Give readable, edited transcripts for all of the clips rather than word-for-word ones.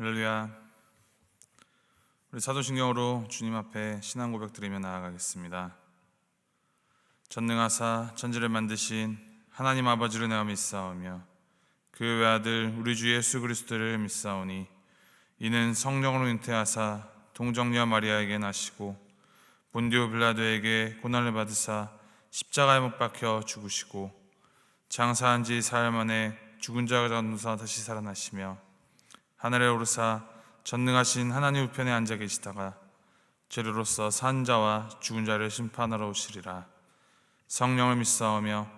할렐루야. 우리 사도신경으로 주님 앞에 신앙 고백 드리며 나아가겠습니다. 전능하사 천지를 만드신 하나님 아버지를 내가 믿사오며 그 외아들 우리 주 예수 그리스도를 믿사오니 이는 성령으로 잉태하사 동정녀 마리아에게 나시고 본디오 빌라도에게 고난을 받으사 십자가에 못 박혀 죽으시고 장사한 지 사흘 만에 죽은 자 가운데서 다시 살아나시며 하늘에 오르사 전능하신 하나님 우편에 앉아 계시다가 죄로로서 산 자와 죽은 자를 심판하러 오시리라. 성령을 믿사오며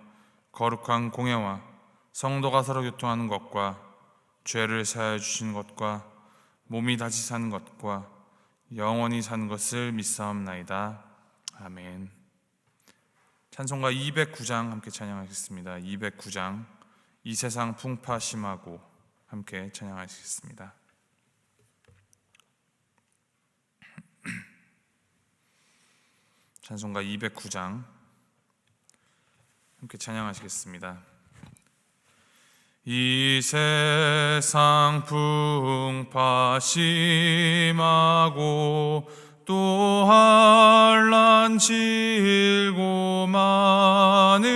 거룩한 공회와 성도가 서로 교통하는 것과 죄를 사하여 주시는 것과 몸이 다시 사는 것과 영원히 사는 것을 믿사옵나이다. 아멘. 찬송가 209장 함께 찬양하겠습니다. 209장 이 세상 풍파 심하고 함께 찬양하시겠습니다. 찬송가 209장 함께 찬양하시겠습니다. 이 세상 풍파 심하고 또 환난 질고 많으나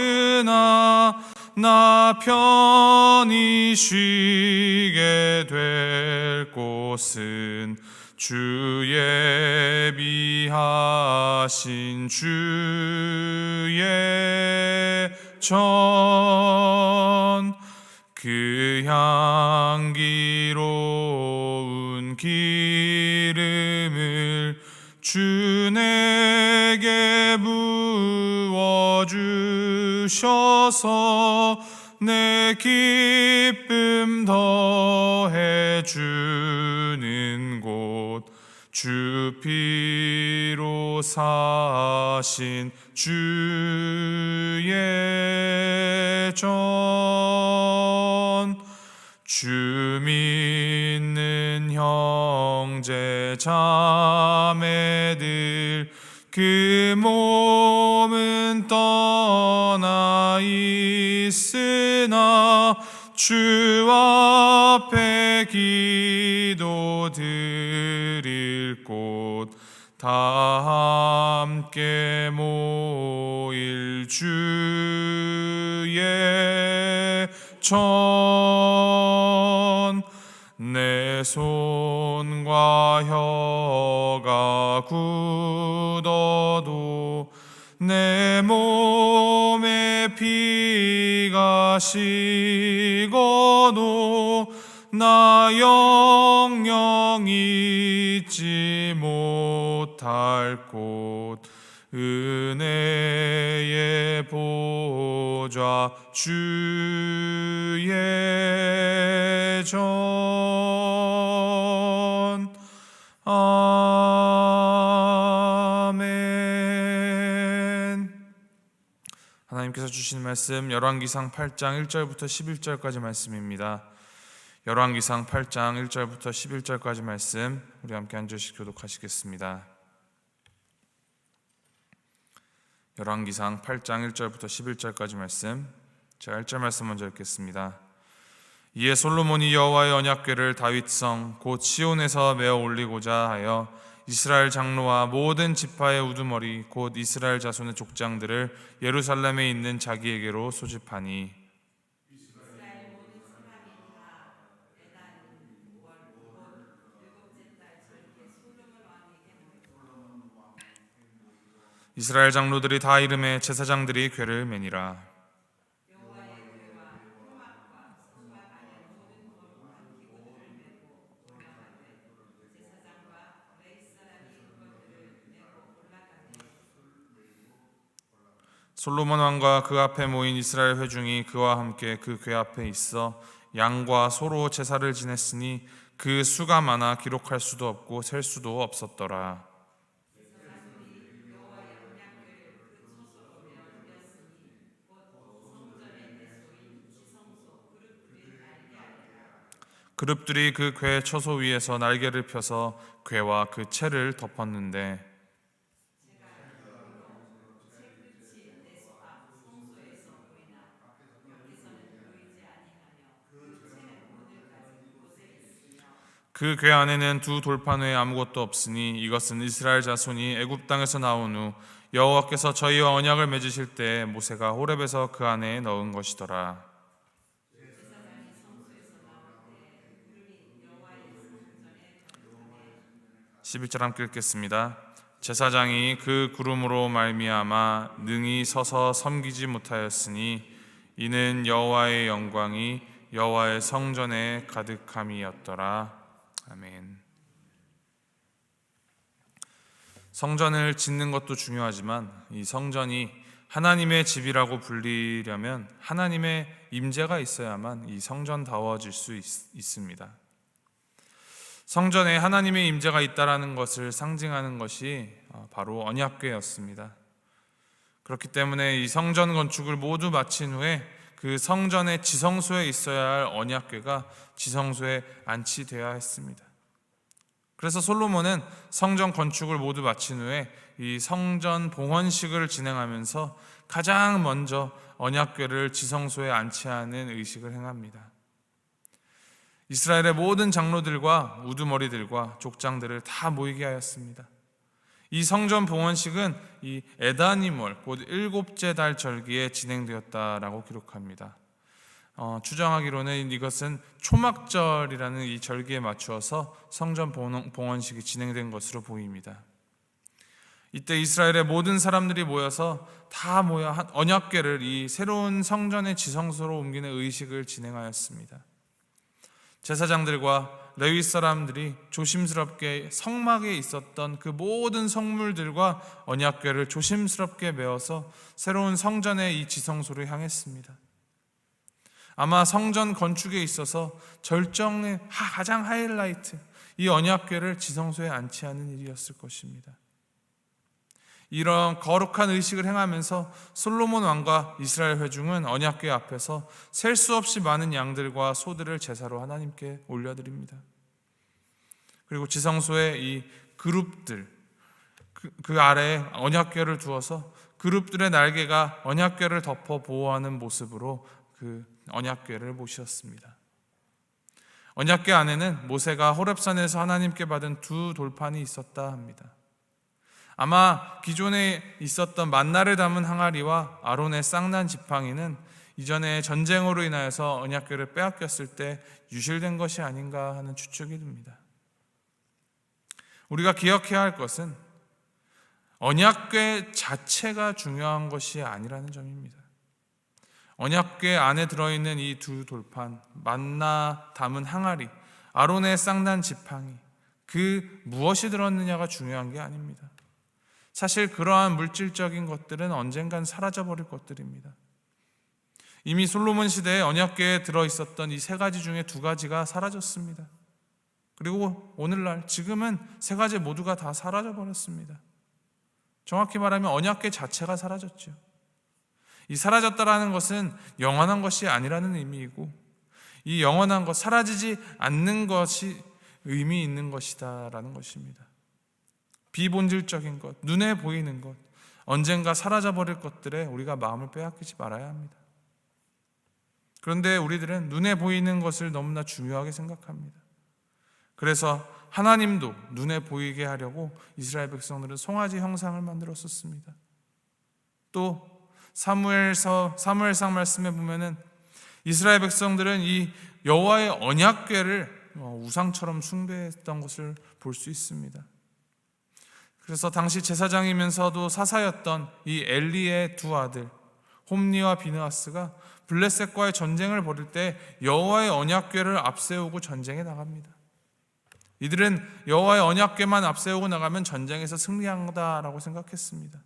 나 편히 쉬게 될 곳은 주 예비하신 주의 전 그 향기로운 기름을 주 내게 부어주셔서 내 기쁨 더해 주는 곳 주 피로 사신 주의 전 주 믿는 형제 자매들 그 몸은 떠나 있으나 주 앞에 기도 드릴 곳 다 함께 모일 주의 전 내 손과 혀가 굳어도 내 몸에 피가 식어도 나 영영 잊지 못할 곳 은혜의 보좌 주의 전 아멘. 하나님께서 주신 말씀 열왕기상 8장 1절부터 11절까지 말씀입니다. 열왕기상 8장 1절부터 11절까지 말씀 우리 함께 한 절씩 교독하시겠습니다. 열왕기상 8장 1절부터 11절까지 말씀, 제가 1절 말씀 먼저 읽겠습니다. 이에 솔로몬이 여호와의 언약궤를 다윗성 곧 시온에서 메어 올리고자 하여 이스라엘 장로와 모든 지파의 우두머리 곧 이스라엘 자손의 족장들을 예루살렘에 있는 자기에게로 소집하니 이스라엘 장로들이 다 이름에 제사장들이 궤를 매니라. 솔로몬 왕과 그 앞에 모인 이스라엘 회중이 그와 함께 그 궤 앞에 있어 양과 소로 제사를 지냈으니 그 수가 많아 기록할 수도 없고 셀 수도 없었더라. 그룹들이 그 궤 처소 위에서 날개를 펴서 궤와 그 채를 덮었는데 그 궤 안에는 두 돌판 외에 아무것도 없으니 이것은 이스라엘 자손이 애굽 땅에서 나온 후 여호와께서 저희와 언약을 맺으실 때 모세가 호렙에서 그 안에 넣은 것이더라. 11절 함께 읽겠습니다. 제사장이 그 구름으로 말미암아 능히 서서 섬기지 못하였으니 이는 여호와의 영광이 여호와의 성전에 가득함이었더라. 아멘. 성전을 짓는 것도 중요하지만 이 성전이 하나님의 집이라고 불리려면 하나님의 임재가 있어야만 이 성전다워질 수 있습니다. 성전에 하나님의 임재가 있다라는 것을 상징하는 것이 바로 언약궤였습니다. 그렇기 때문에 이 성전 건축을 모두 마친 후에 그 성전의 지성소에 있어야 할 언약궤가 지성소에 안치되어야 했습니다. 그래서 솔로몬은 성전 건축을 모두 마친 후에 이 성전 봉헌식을 진행하면서 가장 먼저 언약궤를 지성소에 안치하는 의식을 행합니다. 이스라엘의 모든 장로들과 우두머리들과 족장들을 다 모이게 하였습니다. 이 성전 봉헌식은 이 에다니몰 곧 일곱째 달 절기에 진행되었다라고 기록합니다. 추정하기로는 이것은 초막절이라는 이 절기에 맞추어서 성전 봉헌식이 진행된 것으로 보입니다. 이때 이스라엘의 모든 사람들이 모여서 다 모여 언약궤를 이 새로운 성전의 지성소로 옮기는 의식을 진행하였습니다. 제사장들과 레위 사람들이 조심스럽게 성막에 있었던 그 모든 성물들과 언약궤를 조심스럽게 메어서 새로운 성전의 이 지성소를 향했습니다. 아마 성전 건축에 있어서 절정의 가장 하이라이트, 이 언약궤를 지성소에 안치하는 일이었을 것입니다. 이런 거룩한 의식을 행하면서 솔로몬 왕과 이스라엘 회중은 언약궤 앞에서 셀 수 없이 많은 양들과 소들을 제사로 하나님께 올려드립니다. 그리고 지성소에 이 그룹들, 그 아래에 언약궤를 두어서 그룹들의 날개가 언약궤를 덮어 보호하는 모습으로 그 언약궤를 모셨습니다. 언약궤 안에는 모세가 호렙산에서 하나님께 받은 두 돌판이 있었다 합니다. 아마 기존에 있었던 만나를 담은 항아리와 아론의 쌍난 지팡이는 이전에 전쟁으로 인하여서 언약궤를 빼앗겼을 때 유실된 것이 아닌가 하는 추측이 듭니다. 우리가 기억해야 할 것은 언약궤 자체가 중요한 것이 아니라는 점입니다. 언약궤 안에 들어있는 이 두 돌판, 만나 담은 항아리, 아론의 쌍난 지팡이, 그 무엇이 들었느냐가 중요한 게 아닙니다. 사실 그러한 물질적인 것들은 언젠간 사라져버릴 것들입니다. 이미 솔로몬 시대에 언약궤에 들어있었던 이 세 가지 중에 두 가지가 사라졌습니다. 그리고 오늘날 지금은 세 가지 모두가 다 사라져버렸습니다. 정확히 말하면 언약궤 자체가 사라졌죠. 이 사라졌다라는 것은 영원한 것이 아니라는 의미이고, 이 영원한 것, 사라지지 않는 것이 의미 있는 것이다라는 것입니다. 비본질적인 것, 눈에 보이는 것, 언젠가 사라져버릴 것들에 우리가 마음을 빼앗기지 말아야 합니다. 그런데 우리들은 눈에 보이는 것을 너무나 중요하게 생각합니다. 그래서 하나님도 눈에 보이게 하려고 이스라엘 백성들은 송아지 형상을 만들었었습니다. 또 사무엘상 말씀에 보면은 이스라엘 백성들은 이 여호와의 언약궤를 우상처럼 숭배했던 것을 볼 수 있습니다. 그래서 당시 제사장이면서도 사사였던 이 엘리의 두 아들 홈니와 비느하스가 블레셋과의 전쟁을 벌일 때 여호와의 언약궤를 앞세우고 전쟁에 나갑니다. 이들은 여호와의 언약궤만 앞세우고 나가면 전쟁에서 승리한다라고 생각했습니다.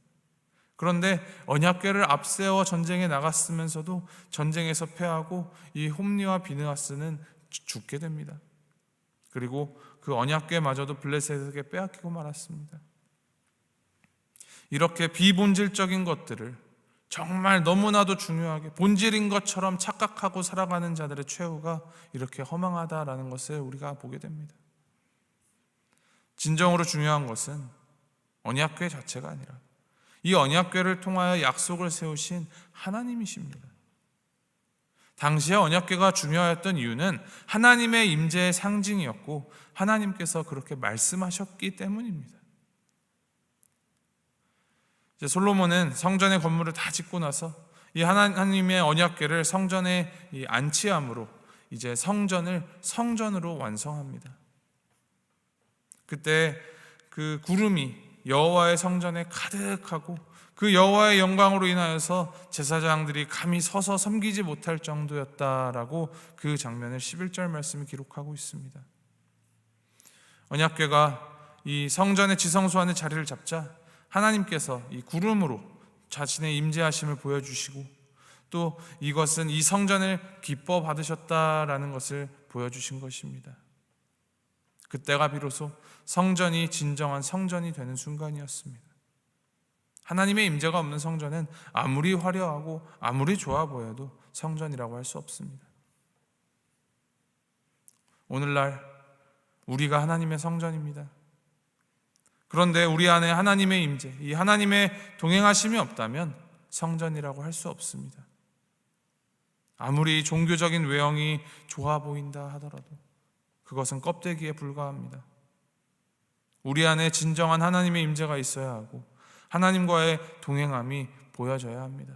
그런데 언약궤를 앞세워 전쟁에 나갔으면서도 전쟁에서 패하고 이 홈니와 비느하스는 죽게 됩니다. 그리고 그 언약궤마저도 블레셋에게 빼앗기고 말았습니다. 이렇게 비본질적인 것들을 정말 너무나도 중요하게 본질인 것처럼 착각하고 살아가는 자들의 최후가 이렇게 허망하다라는 것을 우리가 보게 됩니다. 진정으로 중요한 것은 언약궤 자체가 아니라 이 언약궤를 통하여 약속을 세우신 하나님이십니다. 당시에 언약궤가 중요했던 이유는 하나님의 임재의 상징이었고 하나님께서 그렇게 말씀하셨기 때문입니다. 이제 솔로몬은 성전의 건물을 다 짓고 나서 이 하나님의 언약궤를 성전에 안치함으로 이제 성전을 성전으로 완성합니다. 그때 그 구름이 여호와의 성전에 가득하고 그 여호와의 영광으로 인하여서 제사장들이 감히 서서 섬기지 못할 정도였다라고 그 장면을 11절 말씀을 기록하고 있습니다. 언약궤가 이 성전의 지성소 안에 자리를 잡자 하나님께서 이 구름으로 자신의 임재하심을 보여주시고 또 이것은 이 성전을 기뻐 받으셨다라는 것을 보여주신 것입니다. 그때가 비로소 성전이 진정한 성전이 되는 순간이었습니다. 하나님의 임재가 없는 성전은 아무리 화려하고 아무리 좋아 보여도 성전이라고 할 수 없습니다. 오늘날 우리가 하나님의 성전입니다. 그런데 우리 안에 하나님의 임재, 이 하나님의 동행하심이 없다면 성전이라고 할 수 없습니다. 아무리 종교적인 외형이 좋아 보인다 하더라도 그것은 껍데기에 불과합니다. 우리 안에 진정한 하나님의 임재가 있어야 하고 하나님과의 동행함이 보여져야 합니다.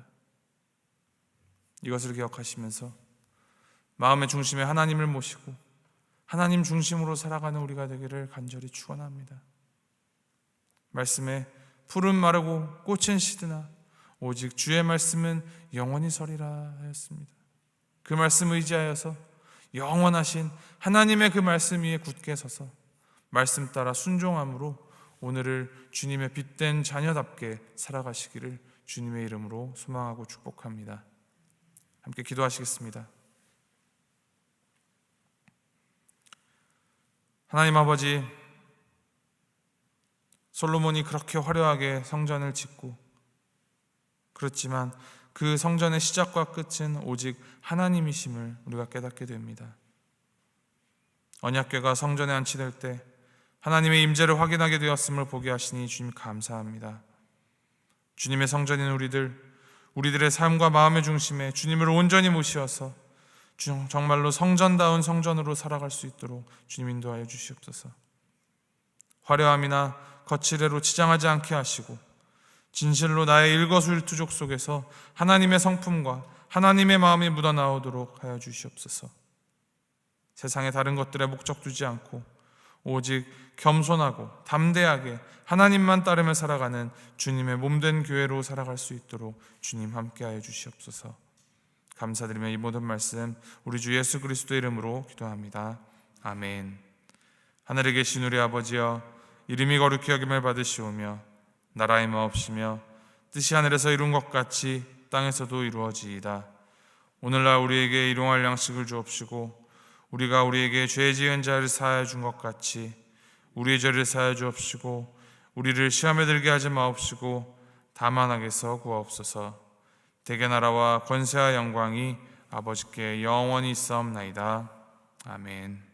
이것을 기억하시면서 마음의 중심에 하나님을 모시고 하나님 중심으로 살아가는 우리가 되기를 간절히 축원합니다. 말씀에 풀은 마르고 꽃은 시드나 오직 주의 말씀은 영원히 서리라 하였습니다. 그 말씀 의지하여서 영원하신 하나님의 그 말씀 위에 굳게 서서 말씀 따라 순종함으로 오늘을 주님의 빛된 자녀답게 살아가시기를 주님의 이름으로 소망하고 축복합니다. 함께 기도하시겠습니다. 하나님 아버지, 솔로몬이 그렇게 화려하게 성전을 짓고 그렇지만 그 성전의 시작과 끝은 오직 하나님이심을 우리가 깨닫게 됩니다. 언약궤가 성전에 안치될 때 하나님의 임재를 확인하게 되었음을 보게 하시니 주님 감사합니다. 주님의 성전인 우리들의 삶과 마음의 중심에 주님을 온전히 모시어서 정말로 성전다운 성전으로 살아갈 수 있도록 주님 인도하여 주시옵소서. 화려함이나 거칠애로 치장하지 않게 하시고 진실로 나의 일거수일투족 속에서 하나님의 성품과 하나님의 마음이 묻어나오도록 하여 주시옵소서. 세상의 다른 것들에 목적 두지 않고 오직 겸손하고 담대하게 하나님만 따르며 살아가는 주님의 몸된 교회로 살아갈 수 있도록 주님 함께하여 주시옵소서. 감사드리며 이 모든 말씀 우리 주 예수 그리스도의 이름으로 기도합니다. 아멘. 하늘에 계신 우리 아버지여, 이름이 거룩히 여김을 받으시오며 나라의 마옵시며 뜻이 하늘에서 이룬 것 같이 땅에서도 이루어지이다. 오늘날 우리에게 일용할 양식을 주옵시고 우리가 우리에게 죄 지은 자를 사하여 준 것 같이 우리의 죄를 사하여 주옵시고 우리를 시험에 들게 하지 마옵시고 다만 악에서 구하옵소서. 대개 나라와 권세와 영광이 아버지께 영원히 있사옵나이다. 아멘.